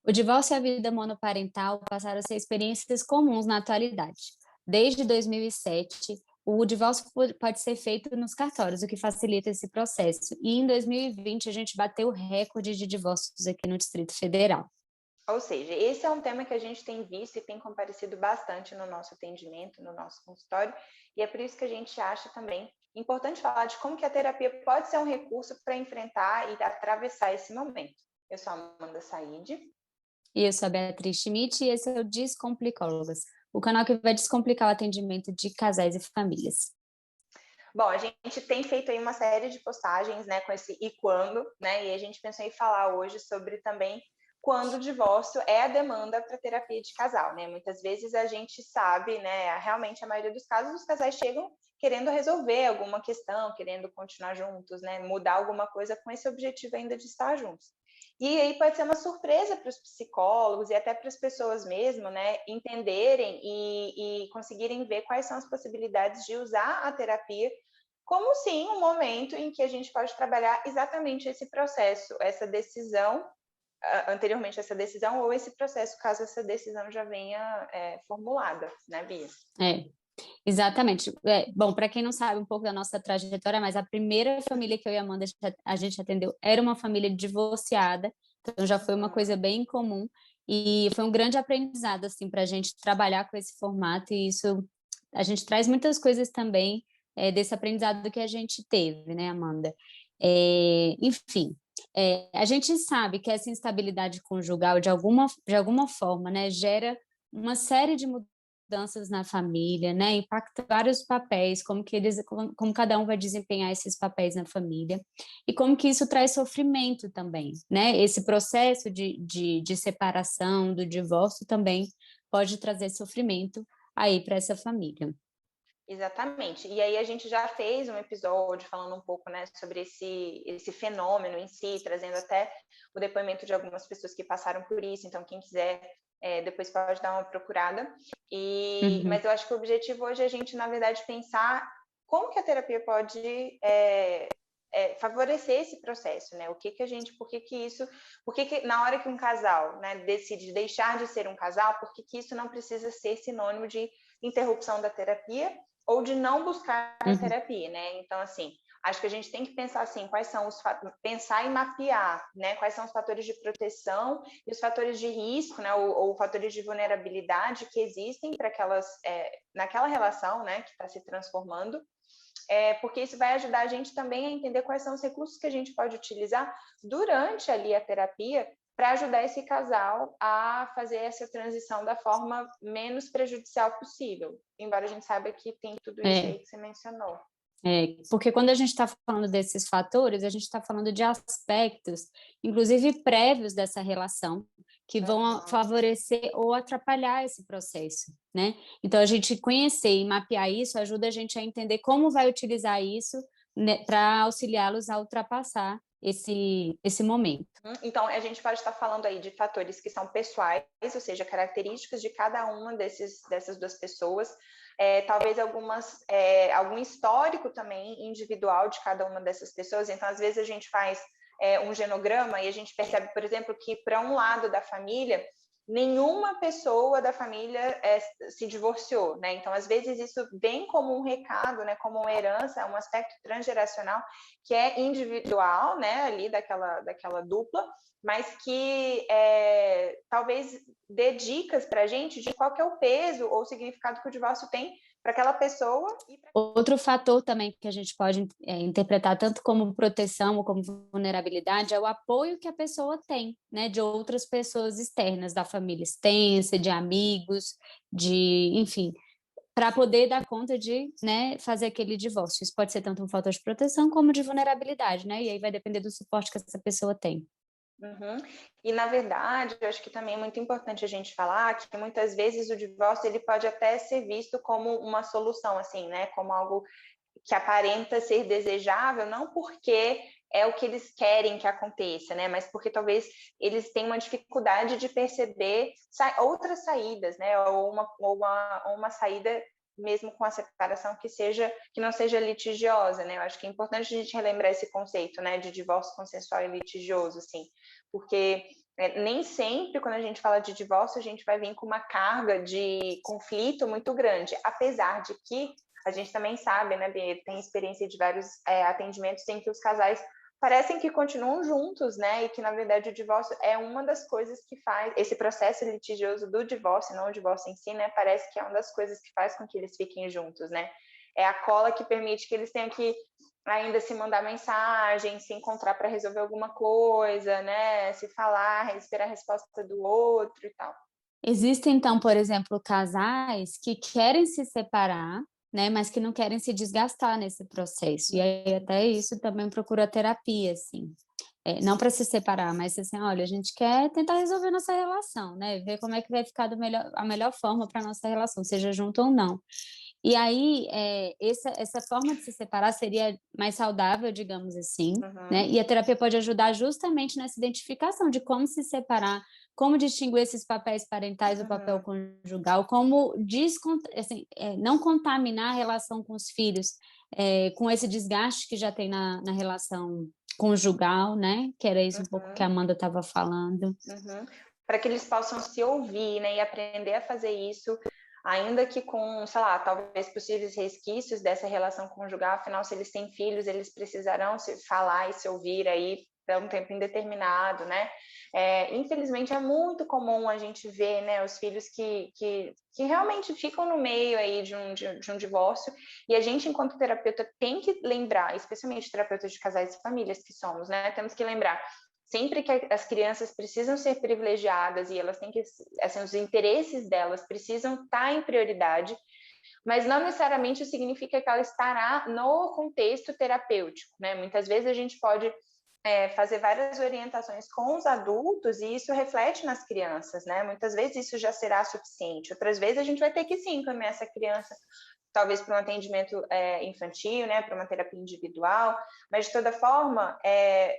O divórcio e a vida monoparental passaram a ser experiências comuns na atualidade. Desde 2007, o divórcio pode ser feito nos cartórios, o que facilita esse processo. E em 2020, a gente bateu o recorde de divórcios aqui no Distrito Federal. Ou seja, esse é um tema que a gente tem visto e tem comparecido bastante no nosso atendimento, no nosso consultório, e é por isso que a gente acha também importante falar de como que a terapia pode ser um recurso para enfrentar e atravessar esse momento. Eu sou a Amanda Said. E eu sou a Beatriz Schmidt e esse é o Descomplicólogas, o canal que vai descomplicar o atendimento de casais e famílias. Bom, a gente tem feito aí uma série de postagens, né, com esse e quando, né, e a gente pensou em falar hoje sobre também quando o divórcio é a demanda para terapia de casal, né? Muitas vezes a gente sabe, né, realmente a maioria dos casos os casais chegam querendo resolver alguma questão, querendo continuar juntos, né, mudar alguma coisa com esse objetivo ainda de estar juntos. E aí pode ser uma surpresa para os psicólogos e até para as pessoas mesmo, né, entenderem e conseguirem ver quais são as possibilidades de usar a terapia como sim um momento em que a gente pode trabalhar exatamente esse processo, essa decisão, anteriormente essa decisão, ou esse processo, caso essa decisão já venha formulada, né, Bia? É, exatamente. Bom, para quem não sabe um pouco da nossa trajetória, mas a primeira família que eu e a Amanda a gente atendeu era uma família divorciada, então já foi uma coisa bem comum e foi um grande aprendizado assim para a gente trabalhar com esse formato e isso a gente traz muitas coisas também desse aprendizado que a gente teve, né, Amanda? Enfim, a gente sabe que essa instabilidade conjugal de alguma forma, né, gera uma série de mudanças na família, né? Impacta vários papéis, como cada um vai desempenhar esses papéis na família e como que isso traz sofrimento também, né? Esse processo de separação, do divórcio também pode trazer sofrimento aí para essa família. Exatamente. E aí a gente já fez um episódio falando um pouco, né, sobre esse fenômeno em si, trazendo até o depoimento de algumas pessoas que passaram por isso. Então, quem quiser depois pode dar uma procurada. Mas Uhum. eu acho que o objetivo hoje é a gente, na verdade, pensar como que a terapia pode favorecer esse processo, né? Por que na hora que um casal, né, decide deixar de ser um casal, por que isso não precisa ser sinônimo de interrupção da terapia ou de não buscar a Uhum. terapia, né? Então, assim, acho que a gente tem que pensar assim, pensar e mapear, né? Quais são os fatores de proteção e os fatores de risco, né? Ou fatores de vulnerabilidade que existem para naquela relação, né? Que está se transformando. Porque isso vai ajudar a gente também a entender quais são os recursos que a gente pode utilizar durante ali a terapia para ajudar esse casal a fazer essa transição da forma menos prejudicial possível, embora a gente saiba que tem tudo isso aí É. que você mencionou. Porque quando a gente está falando desses fatores, a gente está falando de aspectos, inclusive prévios dessa relação, que vão favorecer ou atrapalhar esse processo, né? Então, a gente conhecer e mapear isso ajuda a gente a entender como vai utilizar isso, né, para auxiliá-los a ultrapassar esse momento. Então, a gente pode estar falando aí de fatores que são pessoais, ou seja, características de cada uma dessas duas pessoas, talvez algum histórico também individual de cada uma dessas pessoas. Então, às vezes a gente faz um genograma e a gente percebe, por exemplo, que para um lado da família, nenhuma pessoa da família se divorciou, né? Então, às vezes isso vem como um recado, né? Como uma herança, um aspecto transgeracional que é individual, né? Ali daquela dupla, mas que talvez dê dicas para a gente de qual que é o peso ou o significado que o divórcio tem para aquela pessoa. Outro fator também que a gente pode interpretar tanto como proteção ou como vulnerabilidade é o apoio que a pessoa tem, né, de outras pessoas externas da família extensa, de amigos, enfim, para poder dar conta de, né, fazer aquele divórcio. Isso pode ser tanto um fator de proteção como de vulnerabilidade, né? E aí vai depender do suporte que essa pessoa tem. Uhum. E, na verdade, eu acho que também é muito importante a gente falar que muitas vezes o divórcio ele pode até ser visto como uma solução, assim, né? Como algo que aparenta ser desejável, não porque é o que eles querem que aconteça, né? Mas porque talvez eles tenham uma dificuldade de perceber outras saídas, né? Ou uma saída mesmo com a separação que não seja litigiosa, né? Eu acho que é importante a gente relembrar esse conceito, né, de divórcio consensual e litigioso, assim, porque Nem sempre, quando a gente fala de divórcio, a gente vai vir com uma carga de conflito muito grande, apesar de que a gente também sabe, né, Bia, tem experiência de vários atendimentos em que os casais parecem que continuam juntos, né, e que, na verdade, o divórcio é uma das coisas que faz, esse processo litigioso do divórcio, não o divórcio em si, né, parece que é uma das coisas que faz com que eles fiquem juntos, né, é a cola que permite que eles tenham que ainda se mandar mensagem, se encontrar para resolver alguma coisa, né? Se falar, esperar a resposta do outro e tal. Existem, então, por exemplo, casais que querem se separar, né, mas que não querem se desgastar nesse processo. E aí até isso também procura terapia, assim. Não para se separar, mas assim, olha, a gente quer tentar resolver nossa relação, né? Ver como é que vai ficar a melhor forma para nossa relação, seja junto ou não. E aí, essa forma de se separar seria mais saudável, digamos assim, né? Uhum, E a terapia pode ajudar justamente nessa identificação de como se separar, como distinguir esses papéis parentais do papel uhum, conjugal, como assim, não contaminar a relação com os filhos, com esse desgaste que já tem na relação conjugal, né? Que era isso um pouco que a uhum, Amanda estava falando. uhum. Para que eles possam se ouvir, né, e aprender a fazer isso, ainda que com, sei lá, talvez possíveis resquícios dessa relação conjugal, afinal, se eles têm filhos, eles precisarão se falar e se ouvir aí por um tempo indeterminado, né? Infelizmente, é muito comum a gente ver, né, os filhos que realmente ficam no meio aí de um divórcio, e a gente, enquanto terapeuta, tem que lembrar, especialmente terapeutas de casais e famílias que somos, né, temos que lembrar sempre que as crianças precisam ser privilegiadas e elas têm que, assim, os interesses delas precisam estar em prioridade, mas não necessariamente significa que ela estará no contexto terapêutico, né? Muitas vezes a gente pode fazer várias orientações com os adultos e isso reflete nas crianças, né? Muitas vezes isso já será suficiente, outras vezes a gente vai ter que sim encaminhar essa criança talvez para um atendimento infantil, né, para uma terapia individual, mas de toda forma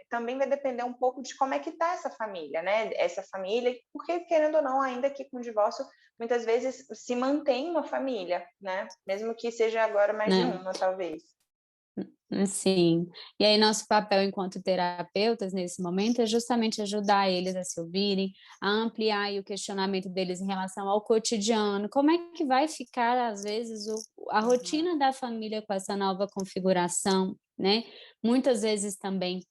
também vai depender um pouco de como é que está essa família, né, essa família, porque querendo ou não, ainda que com o divórcio, muitas vezes se mantém uma família, né, mesmo que seja agora mais de Né? uma, talvez. Sim. E aí nosso papel enquanto terapeutas nesse momento é justamente ajudar eles a se ouvirem, a ampliar aí o questionamento deles em relação ao cotidiano, como é que vai ficar às vezes a Uhum. rotina da família com essa nova configuração, né? Muitas vezes também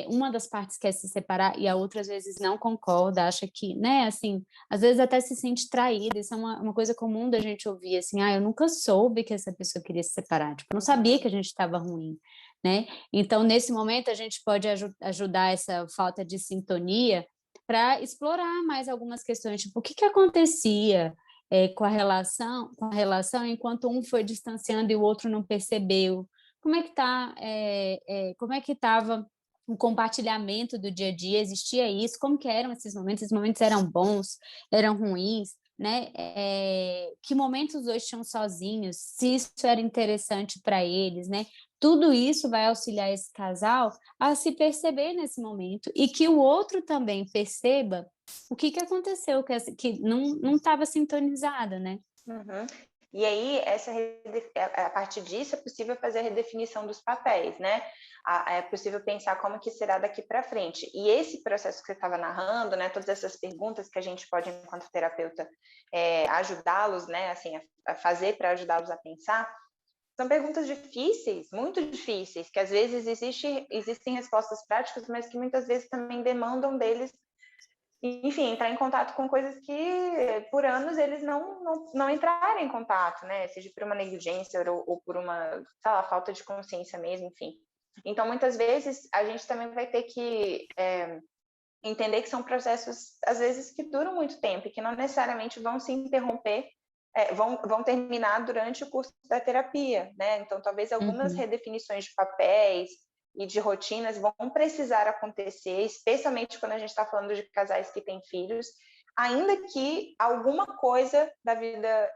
uma das partes quer se separar e a outra às vezes não concorda, acha que, né, assim, às vezes até se sente traída, isso é uma coisa comum da gente ouvir, assim, eu nunca soube que essa pessoa queria se separar, tipo, eu não sabia Uhum. que a gente estava ruim, né? Então, nesse momento, a gente pode ajudar essa falta de sintonia para explorar mais algumas questões, tipo, o que acontecia com a relação enquanto um foi distanciando e o outro não percebeu? Como é que tá, como é que estava o compartilhamento do dia a dia? Existia isso? Como que eram esses momentos? Esses momentos eram bons? Eram ruins? Né? Que momentos os dois tinham sozinhos? Se isso era interessante para eles, né? Tudo isso vai auxiliar esse casal a se perceber nesse momento e que o outro também perceba o que aconteceu, que não estava sintonizada, né? Uhum. E aí, a partir disso, é possível fazer a redefinição dos papéis, né? É possível pensar como que será daqui para frente. E esse processo que você estava narrando, né? Todas essas perguntas que a gente pode, enquanto terapeuta, ajudá-los, né? Assim, a fazer para ajudá-los a pensar, são perguntas difíceis, muito difíceis, que às vezes existem respostas práticas, mas que muitas vezes também demandam deles, enfim, entrar em contato com coisas que por anos eles não entraram em contato, né? Seja por uma negligência ou por uma, sei lá, falta de consciência mesmo, enfim. Então, muitas vezes, a gente também vai ter que entender que são processos, às vezes, que duram muito tempo e que não necessariamente vão se interromper, vão terminar durante o curso da terapia, né? Então, talvez algumas Uhum. redefinições de papéis e de rotinas vão precisar acontecer, especialmente quando a gente está falando de casais que têm filhos, ainda que alguma coisa da vida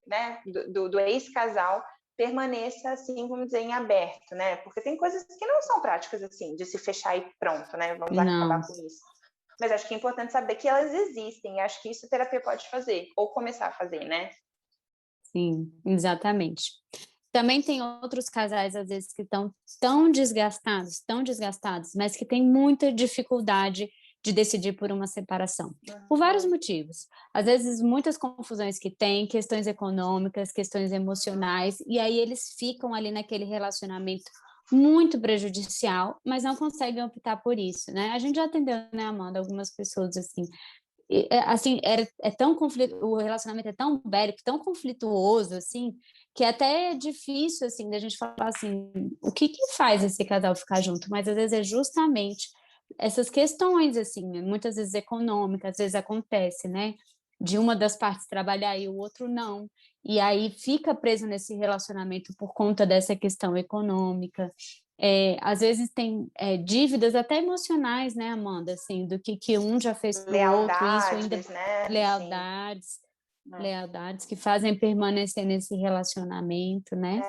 né, do ex-casal permaneça, assim, vamos dizer, em aberto, né? Porque tem coisas que não são práticas, assim, de se fechar e pronto, né? Vamos acabar Não, com isso. Mas acho que é importante saber que elas existem, e acho que isso a terapia pode fazer, ou começar a fazer, né? sim, exatamente. Também tem outros casais, às vezes, que estão tão desgastados, mas que têm muita dificuldade de decidir por uma separação? Por vários motivos. Às vezes, muitas confusões que tem, questões econômicas, questões emocionais, e aí eles ficam ali naquele relacionamento muito prejudicial, mas não conseguem optar por isso, né? A gente já atendeu, né, Amanda, algumas pessoas assim, assim, é tão o relacionamento é tão bélico, tão conflituoso, assim, que é até difícil, assim, da gente falar assim, o que que faz esse casal ficar junto? Mas às vezes é justamente essas questões, assim, muitas vezes econômicas, às vezes acontece, né, de uma das partes trabalhar e o outro não, e aí fica preso nesse relacionamento por conta dessa questão econômica. Às vezes tem dívidas até emocionais, né, Amanda? Assim, do que um já fez para o outro, e isso ainda Lealdades, né? Assim, lealdades, né? lealdades que fazem permanecer nesse relacionamento, né?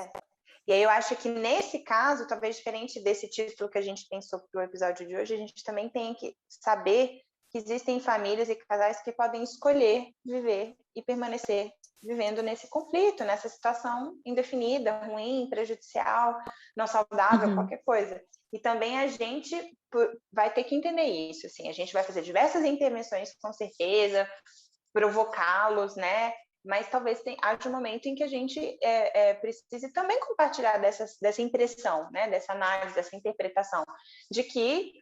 E aí eu acho que nesse caso, talvez diferente desse título que a gente pensou para o episódio de hoje, a gente também tem que saber que existem famílias e casais que podem escolher viver e permanecer vivendo nesse conflito, nessa situação indefinida, ruim, prejudicial, não saudável, qualquer coisa. E também a gente vai ter que entender isso, assim, a gente vai fazer diversas intervenções, com certeza, provocá-los, né? Mas talvez haja um momento em que a gente precise também compartilhar dessa impressão, né? Dessa análise, dessa interpretação, de que,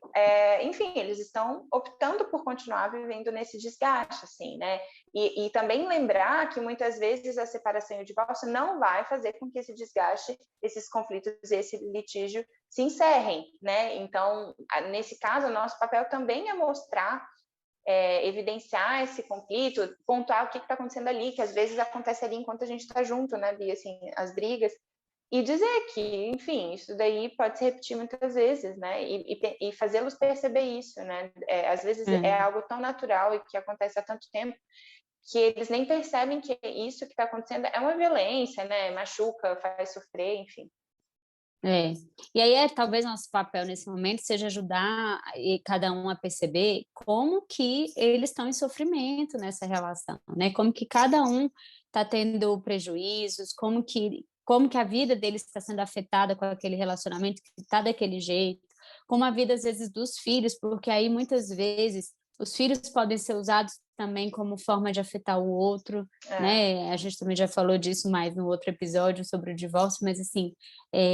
enfim, eles estão optando por continuar vivendo nesse desgaste, assim, né? E também lembrar que muitas vezes a separação e o divórcio não vai fazer com que esse desgaste, esses conflitos, esse litígio se encerrem, né? Então, nesse caso, o nosso papel também é mostrar, evidenciar esse conflito, pontuar o que está acontecendo ali, que às vezes acontece ali enquanto a gente está junto, né, Bia, assim, as brigas, e dizer que, enfim, isso daí pode se repetir muitas vezes, né, e fazê-los perceber isso, né, às vezes é algo tão natural e que acontece há tanto tempo, que eles nem percebem que isso que está acontecendo é uma violência, né, machuca, faz sofrer, enfim. E aí talvez nosso papel nesse momento seja ajudar cada um a perceber como que eles estão em sofrimento nessa relação, né? Como que cada um está tendo prejuízos, como que a vida deles está sendo afetada com aquele relacionamento que está daquele jeito, como a vida às vezes dos filhos, porque aí muitas vezes os filhos podem ser usados também como forma de afetar o outro, né? A gente também já falou disso mais no outro episódio sobre o divórcio, mas assim,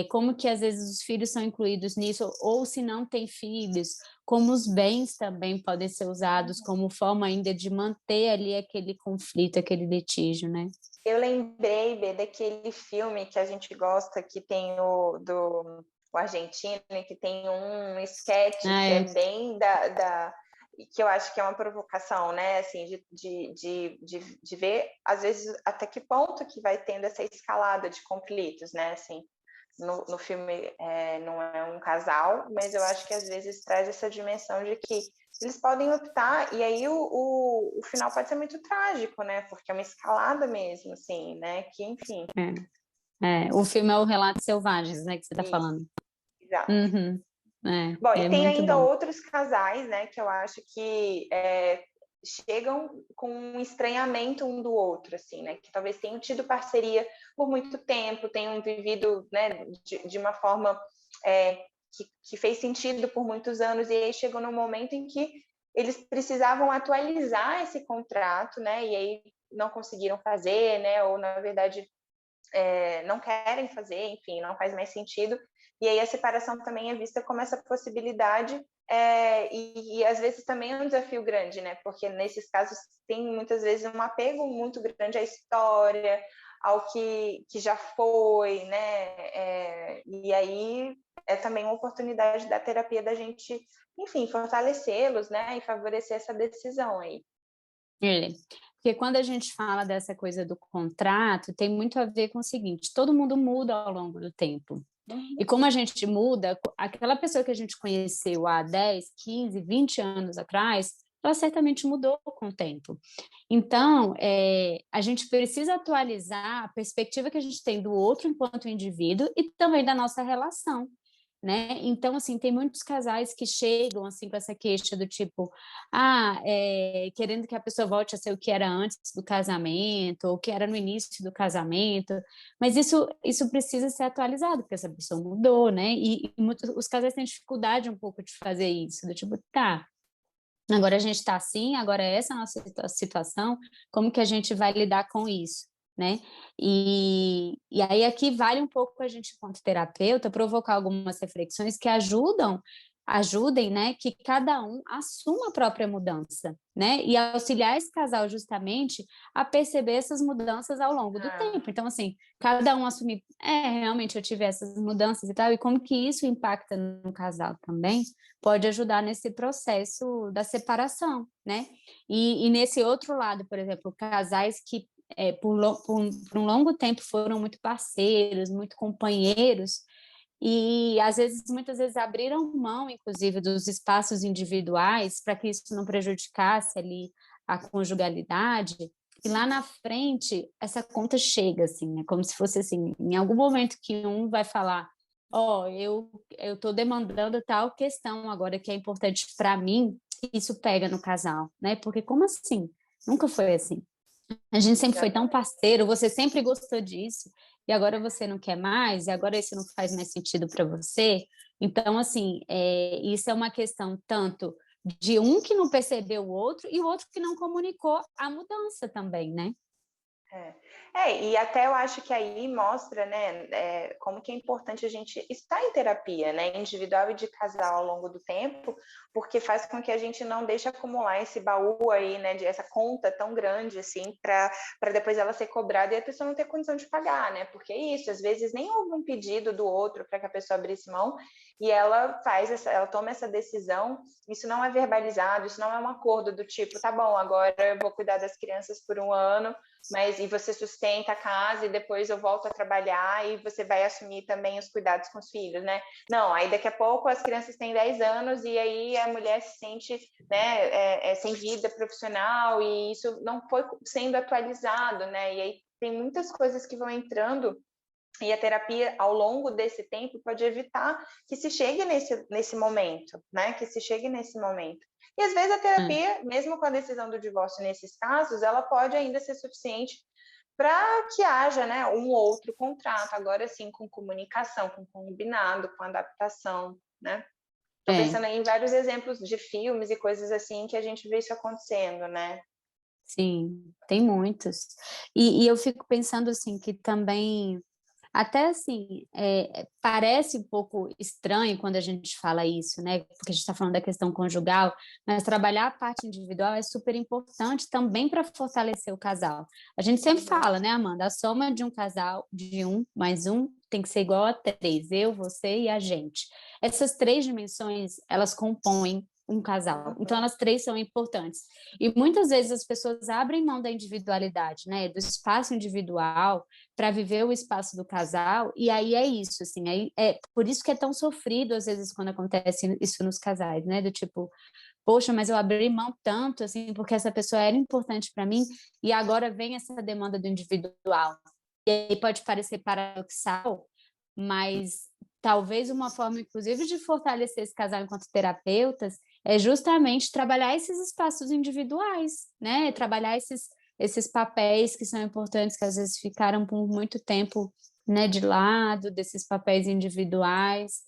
como que às vezes os filhos são incluídos nisso, ou se não tem filhos, como os bens também podem ser usados como forma ainda de manter ali aquele conflito, aquele litígio, né? Eu lembrei, Bê, daquele filme que a gente gosta, que tem o argentino, que tem um sketch que é bem que eu acho que é uma provocação, né, assim, de ver, às vezes, até que ponto que vai tendo essa escalada de conflitos, né, assim, no filme não é um casal, mas eu acho que às vezes traz essa dimensão de que eles podem optar, e aí o final pode ser muito trágico, né, porque é uma escalada mesmo, assim, né, que, enfim. O filme é o Relatos Selvagens, né, que você está falando. Exato. Uhum. Bom, e tem muito ainda bom. outros casais, né, que eu acho que chegam com um estranhamento um do outro, assim, né, que talvez tenham tido parceria por muito tempo, tenham vivido, né, de uma forma que fez sentido por muitos anos, e aí chegou num momento em que eles precisavam atualizar esse contrato, né, e aí não conseguiram fazer, né, ou na verdade não querem fazer, enfim, não faz mais sentido. E aí a separação também é vista como essa possibilidade, e às vezes também é um desafio grande, né? Porque nesses casos tem muitas vezes um apego muito grande à história, ao que já foi, né? E aí é também uma oportunidade da terapia da gente, enfim, fortalecê-los, né? E favorecer essa decisão aí. Porque quando a gente fala dessa coisa do contrato, tem muito a ver com o seguinte: todo mundo muda ao longo do tempo. E como a gente muda, aquela pessoa que a gente conheceu há 10, 15, 20 anos atrás, ela certamente mudou com o tempo. Então, a gente precisa atualizar a perspectiva que a gente tem do outro enquanto indivíduo e também da nossa relação, né? Então, assim, tem muitos casais que chegam, assim, com essa queixa do tipo, querendo que a pessoa volte a ser o que era antes do casamento, ou o que era no início do casamento, mas isso precisa ser atualizado, porque essa pessoa mudou, né? E os casais têm dificuldade um pouco de fazer isso, do tipo, tá, agora a gente está assim, agora é essa a nossa situação, como que a gente vai lidar com isso, né? E aí aqui vale um pouco a gente, enquanto terapeuta, provocar algumas reflexões que ajudem, né, que cada um assuma a própria mudança, né? E auxiliar esse casal justamente a perceber essas mudanças ao longo do Ah, tempo. Então, assim, cada um assumir, realmente eu tive essas mudanças e tal, e como que isso impacta no casal também, pode ajudar nesse processo da separação, né? E nesse outro lado, por exemplo, casais que por um longo tempo foram muito parceiros, muito companheiros, e às vezes, muitas vezes abriram mão, inclusive, dos espaços individuais para que isso não prejudicasse ali a conjugalidade. E lá na frente, essa conta chega, assim, né? Como se fosse assim, em algum momento que um vai falar, ó, eu estou demandando tal questão agora que é importante para mim, isso pega no casal, né? Porque como assim? Nunca foi assim. A gente sempre foi tão exatamente. parceiro, você sempre gostou disso, e agora você não quer mais, e agora isso não faz mais sentido para você. Então, assim, isso é uma questão tanto de um que não percebeu o outro e o outro que não comunicou a mudança também, né? É. E até eu acho que aí mostra, né, como que é importante a gente estar em terapia, né, individual e de casal ao longo do tempo, porque faz com que a gente não deixe acumular esse baú aí, né, de essa conta tão grande, assim, para depois ela ser cobrada e a pessoa não ter condição de pagar, né, porque é isso, às vezes nem houve um pedido do outro para que a pessoa abrisse mão e ela toma essa decisão, isso não é verbalizado, isso não é um acordo do tipo, tá bom, agora eu vou cuidar das crianças por um ano, e você sustenta a casa e depois eu volto a trabalhar e você vai assumir também os cuidados com os filhos, né? Não, aí daqui a pouco as crianças têm 10 anos e aí a mulher se sente, né, sem vida profissional e isso não foi sendo atualizado, né? E aí tem muitas coisas que vão entrando e a terapia, ao longo desse tempo, pode evitar que se chegue nesse momento, né? Que se chegue nesse momento. E às vezes a É. terapia, mesmo com a decisão do divórcio nesses casos, ela pode ainda ser suficiente para que haja, né, um outro contrato, agora sim com comunicação, com combinado, com adaptação, né? Estou É, pensando aí em vários exemplos de filmes e coisas assim que a gente vê isso acontecendo, né? sim, tem muitos. E eu fico pensando assim que também até assim, parece um pouco estranho quando a gente fala isso, né? Porque a gente está falando da questão conjugal, mas trabalhar a parte individual é super importante também para fortalecer o casal. A gente sempre Uhum. fala, né, Amanda? A soma de um casal, de um mais um, tem que ser igual a três, eu, você e a gente. Essas três dimensões, elas compõem um casal. Então, Uhum. elas três são importantes. E muitas vezes as pessoas abrem mão da individualidade, né? Do espaço individual para viver o espaço do casal, e aí é isso, assim, aí é por isso que é tão sofrido às vezes quando acontece isso nos casais, né, do tipo, poxa, mas eu abri mão tanto, assim, porque essa pessoa era importante para mim, e agora vem essa demanda do individual. E aí pode parecer paradoxal, mas talvez uma forma, inclusive, de fortalecer esse casal enquanto terapeutas é justamente trabalhar esses espaços individuais, né? Trabalhar esses papéis que são importantes, que às vezes ficaram por muito tempo, né, de lado, desses papéis individuais.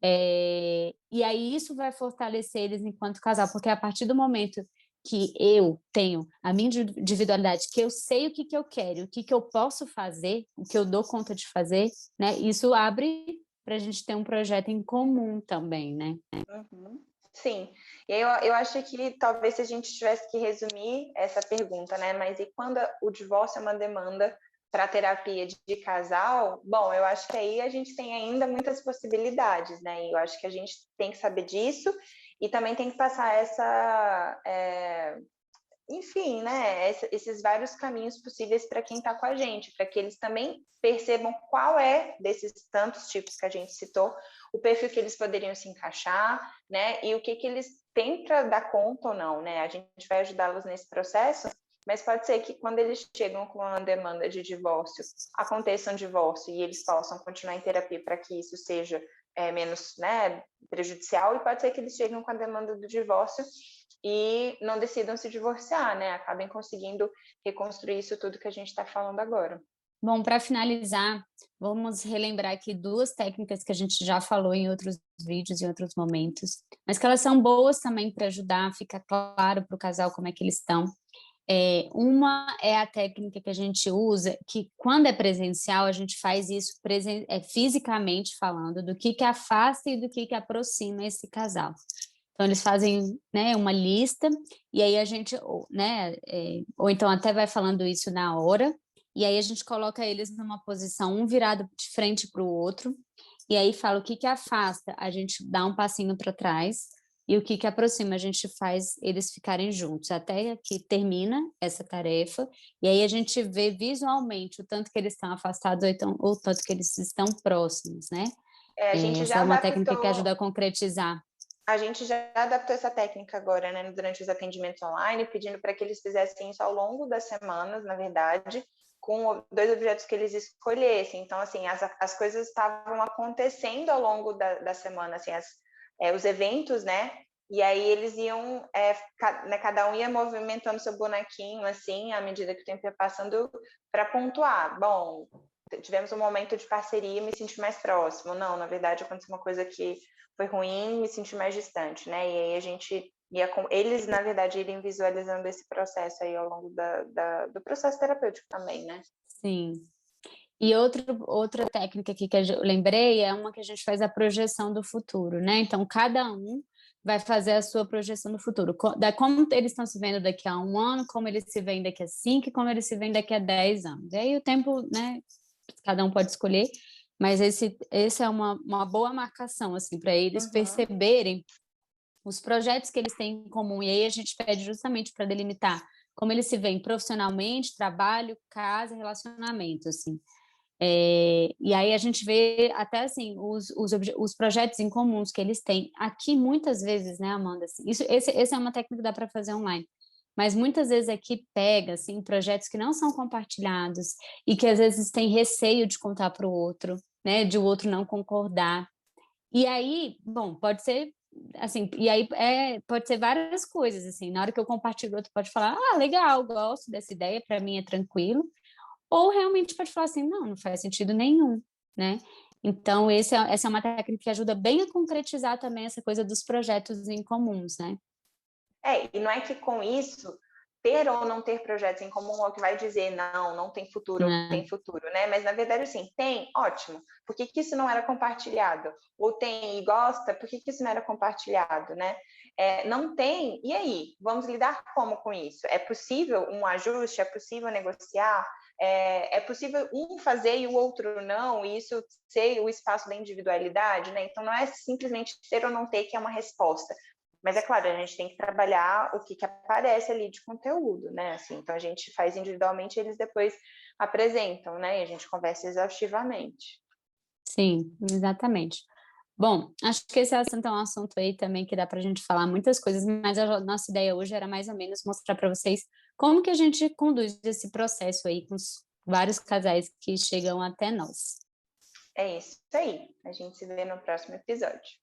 E aí isso vai fortalecer eles enquanto casal, porque a partir do momento que eu tenho a minha individualidade, que eu sei o que, que eu quero, o que, que eu posso fazer, o que eu dou conta de fazer, né? Isso abre para a gente ter um projeto em comum também, né? Uhum. Sim, eu acho que talvez se a gente tivesse que resumir essa pergunta, né? Mas e quando o divórcio é uma demanda para terapia de casal? Bom, eu acho que aí a gente tem ainda muitas possibilidades, né? E eu acho que a gente tem que saber disso e também tem que passar enfim, né, esses vários caminhos possíveis para quem está com a gente, para que eles também percebam qual é desses tantos tipos que a gente citou, o perfil que eles poderiam se encaixar, né, e o que eles têm para dar conta ou não, né, a gente vai ajudá-los nesse processo, mas pode ser que quando eles chegam com uma demanda de divórcio, aconteça um divórcio e eles possam continuar em terapia para que isso seja menos, né, prejudicial, e pode ser que eles cheguem com a demanda do divórcio e não decidam se divorciar, né? Acabem conseguindo reconstruir isso tudo que a gente está falando agora. Bom, para finalizar, vamos relembrar aqui 2 técnicas que a gente já falou em outros vídeos, em outros momentos, mas que elas são boas também para ajudar, fica claro para o casal como é que eles estão. Uma é a técnica que a gente usa, que quando é presencial, a gente faz isso fisicamente falando, do que afasta e do que aproxima esse casal. Então, eles fazem, né, uma lista, e aí a gente, né, ou então até vai falando isso na hora, e aí a gente coloca eles numa posição, um virado de frente para o outro, e aí fala o que afasta, a gente dá um passinho para trás, e o que aproxima, a gente faz eles ficarem juntos, até que termina essa tarefa, e aí a gente vê visualmente o tanto que eles estão afastados ou o tanto que eles estão próximos, né? A gente Essa já é uma técnica que adaptou ajuda a concretizar. A gente já adaptou essa técnica agora, né, durante os atendimentos online, pedindo para que eles fizessem isso ao longo das semanas, na verdade, com 2 objetos que eles escolhessem. Então, assim, as coisas estavam acontecendo ao longo da semana, assim, os eventos, né? E aí eles iam, cada um ia movimentando seu bonequinho, assim, à medida que o tempo ia passando, para pontuar. Bom, tivemos um momento de parceria e me senti mais próximo. Não, na verdade, aconteceu uma coisa que foi ruim, me senti mais distante, né? E aí a gente ia com eles, na verdade, irem visualizando esse processo aí ao longo do processo terapêutico também, né? Sim. E outra técnica aqui que eu lembrei é uma que a gente faz a projeção do futuro, né? Então, cada um vai fazer a sua projeção do futuro. Como eles estão se vendo daqui a 1 ano, como eles se veem daqui a 5 e como eles se veem daqui a 10 anos. E aí o tempo, né? Cada um pode escolher, mas esse é uma boa marcação, assim, para eles Uhum. perceberem os projetos que eles têm em comum. E aí a gente pede justamente para delimitar como eles se veem profissionalmente, trabalho, casa, relacionamento, assim. E aí a gente vê até assim os projetos em comuns que eles têm. Aqui muitas vezes, né, Amanda, assim, esse é uma técnica que dá para fazer online, mas muitas vezes aqui pega assim projetos que não são compartilhados e que às vezes tem receio de contar para o outro, né, de o outro não concordar. E aí, bom, pode ser assim, e aí pode ser várias coisas assim. Na hora que eu compartilho, o outro pode falar: "Ah, legal, gosto dessa ideia, para mim é tranquilo". Ou realmente pode falar assim: "Não, não faz sentido nenhum", né. Então essa é uma técnica que ajuda bem a concretizar também essa coisa dos projetos em comuns, né. E não é que com isso, ter ou não ter projetos em comum é o que vai dizer não, não tem futuro ou tem É, futuro, né? Mas na verdade, assim, tem, ótimo. Por que que isso não era compartilhado? Ou tem e gosta, por que que isso não era compartilhado, né? Não tem, e aí? Vamos lidar como com isso? É possível um ajuste? É possível negociar? É possível um fazer e o outro não, e isso ser o espaço da individualidade, né? Então não é simplesmente ter ou não ter que é uma resposta. Mas é claro, a gente tem que trabalhar o que aparece ali de conteúdo, né? Assim, então a gente faz individualmente, eles depois apresentam, né? E a gente conversa exaustivamente. sim, exatamente. Bom, acho que esse assunto é um assunto aí também que dá para a gente falar muitas coisas, mas a nossa ideia hoje era mais ou menos mostrar para vocês como que a gente conduz esse processo aí com os vários casais que chegam até nós. É isso aí. A gente se vê no próximo episódio.